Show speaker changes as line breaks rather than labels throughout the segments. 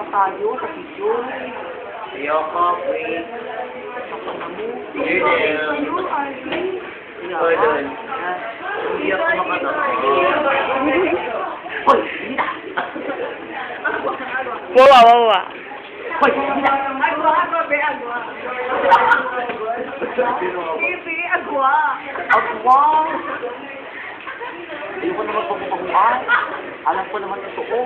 tayo sa video.
Ayoko, wait.
Ako na mo.
Sige, Del. Ikaw doon. Hindi ako makatawa. Hoy, hindi na.
Wawa, wawa.
Hoy, hindi na.
Agwa.
Ayoko naman pagpapaguan. Alam ko naman totoo.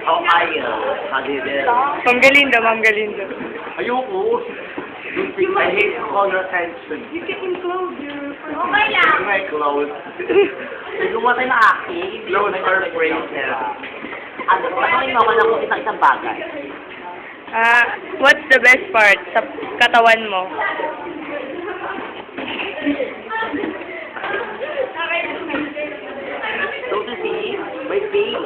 How are you? How do you do?
Ma'am Galindo, Ma'am Galindo.
Ayoko. I hate to call your attention.
You can include your...
Okay lang. My clothes. Gumawa tayo na aking. Clothes are praised nila. Ano yung naman ako isang bagay?
What's the best part sa katawan mo?
So to see, my face.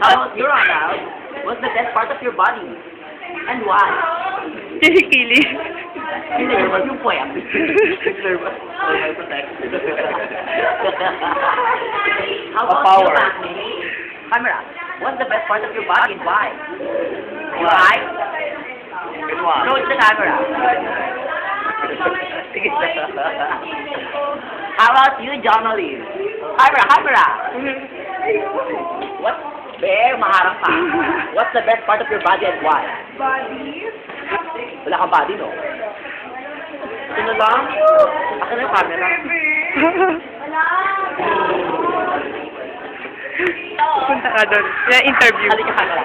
How about your house? What's the best part of your body? And why?
Kilikili.
Hindi naman yung poem. Nervous. My protection. How about
Power.
your acne? Camera. What's the best part of your body and why? Why?
And why?
Show it to the camera. Sige. How about you, Jonalyn? Camera. What? Bear, maharap ka. What's the best part of your body and why?
Body.
Wala kang body, no? Sino lang? Akin na yung camera.
Punta ka doon. Yan, interview.
Halika camera.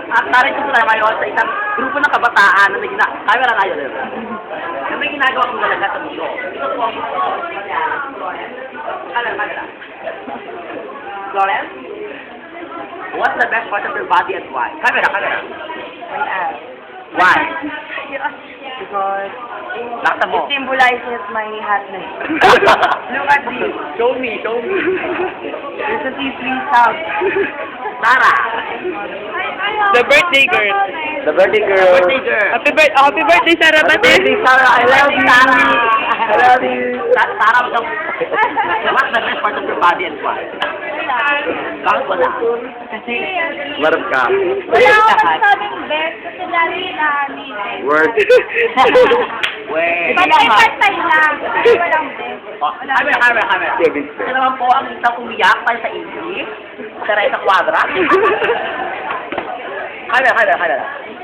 At narito sila ngayon sa isang grupo ng kabataan na may camera na yun. Na may ginagawa kong dalaga sa mundo. Ito po ang camera. Florence? What's the best part of your body and why? Camera.
My ass.
Why?
Because
Laksa mo.
it symbolizes my hotness. Look at this.
Show me.
There's a T3 sound.
Sarah.
The birthday girl.
The birthday girl.
Birthday girl.
Happy birthday, Sarah Bate.
Sarah, I love you, Sarah. I love you. Sarah, what's the best part of your body and why? Bakit wala?
Kasi
Marap ka.
wala akong masasabing best kasi dali na
Word.
Wait.
Pantay lang. Kasi walang best.
Camera. Ito naman po ang isang umiyak para sa English. Teresa Cuadra. Camera.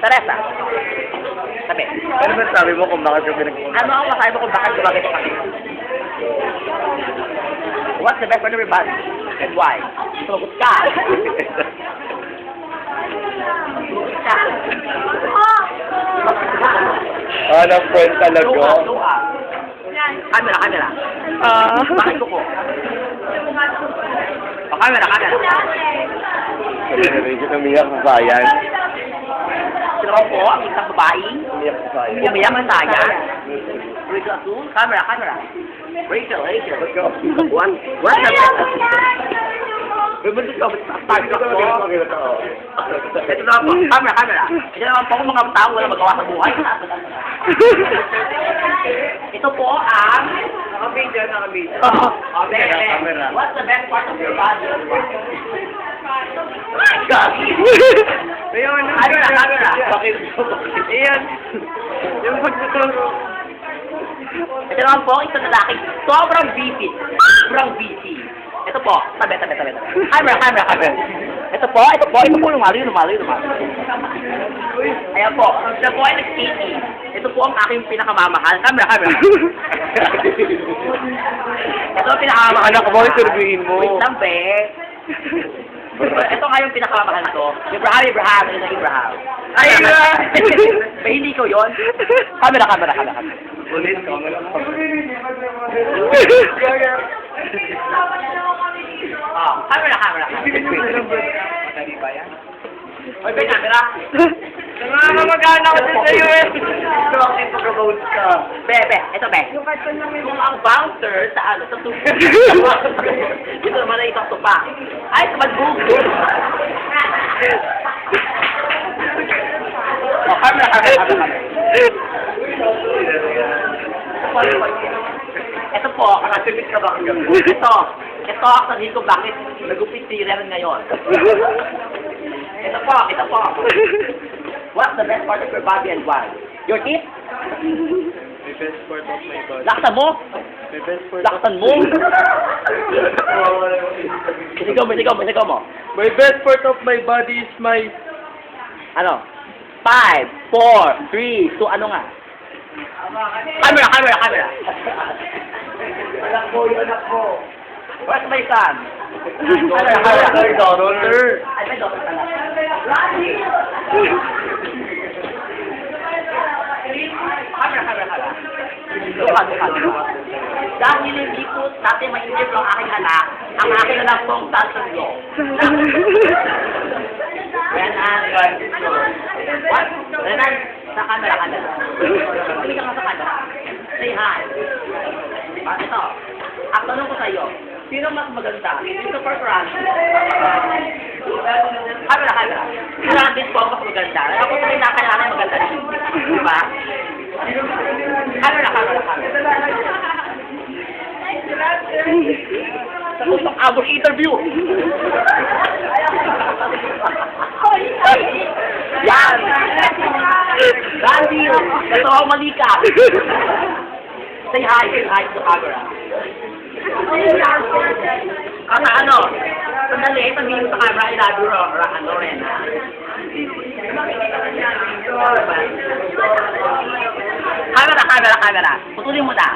Teresa. Sabi.
Ano ba sabi mo kung bakit ka pinag-uusap?
Ano ang masabi mo kung bakit gumagay kami? What's the best part of your body? And why? Sumagot ka.
Ng friend talaga.
Show up. Camera. Bakit ko? Camera.
Sabi na rin siya umiyak sa sayan.
Ito naman po ang isang babaeng
Umiyak sa sayan.
umiyak ang saya. Rachel Azul. Camera. Rachel. What's the best? Bumundot ka, start ka po. Ito naman po, camera. Ito naman po ang mga tao wala magawa sa buhay. Ito po ang... Naka-video.
Camera.
What's the best part of your body? God! Camera.
Bakit?
Ayan. Yung pagtuturo. Ito naman po, isang lalaki, sobrang busy. Ito po, tabi. Camera. Ito po, lumalo. Ayan po, siya po ay nag-skating. Ito po ang aking pinakamamahal. Camera. Ito ang pinakamamahal.
Anak mo, interviewin mo.
Wait lang, be. Ito nga yung pinakamamahal ko. Abraham. Ba, hindi ko yun? Camera.
Ulit, camera.
Camera.
Madali ba yan?
Oy, be, camera.
Namamagana ko din sa'yo eh.
Ito ang ipag-promote ka. Be. Kung ang bouncer sa tupa. Ito naman na isang tupa. Ay, sa magbugod. Ito po, nakasipit ka ba? Ito, sabihin ko bakit nagupit si Ren ngayon. Ito po. What's the best part of your body and why? Your teeth?
My best part of my body.
Laksan mo?
My best part
Laksan mo? Isigaw mo.
My best part of my body is my...
Ano? 5, 4, 3, 2, ano nga? Camera! Anak ko. Where's my son?
My daughter.
Ay, may daughter pala. Camera. Luka. Dahil hindi po natin ma-interview ang aking anak pong tatanyo. Renan, sa camera. Hindi ka nga sa camera. Say hi. Ito, ang tanong ko sa'yo, sino mas maganda? Christopher Francis. Camera. Si Randy po ang mas maganda. Ako sa kinakailangan maganda rin. Diba? Camera. Sa kusang abot interview. Yan! Randy, ito ako mali ka. Say hi to the camera. Kasi ano, sandali, sabihin sa camera, I love you, Rena. Camera. Putulin mo na.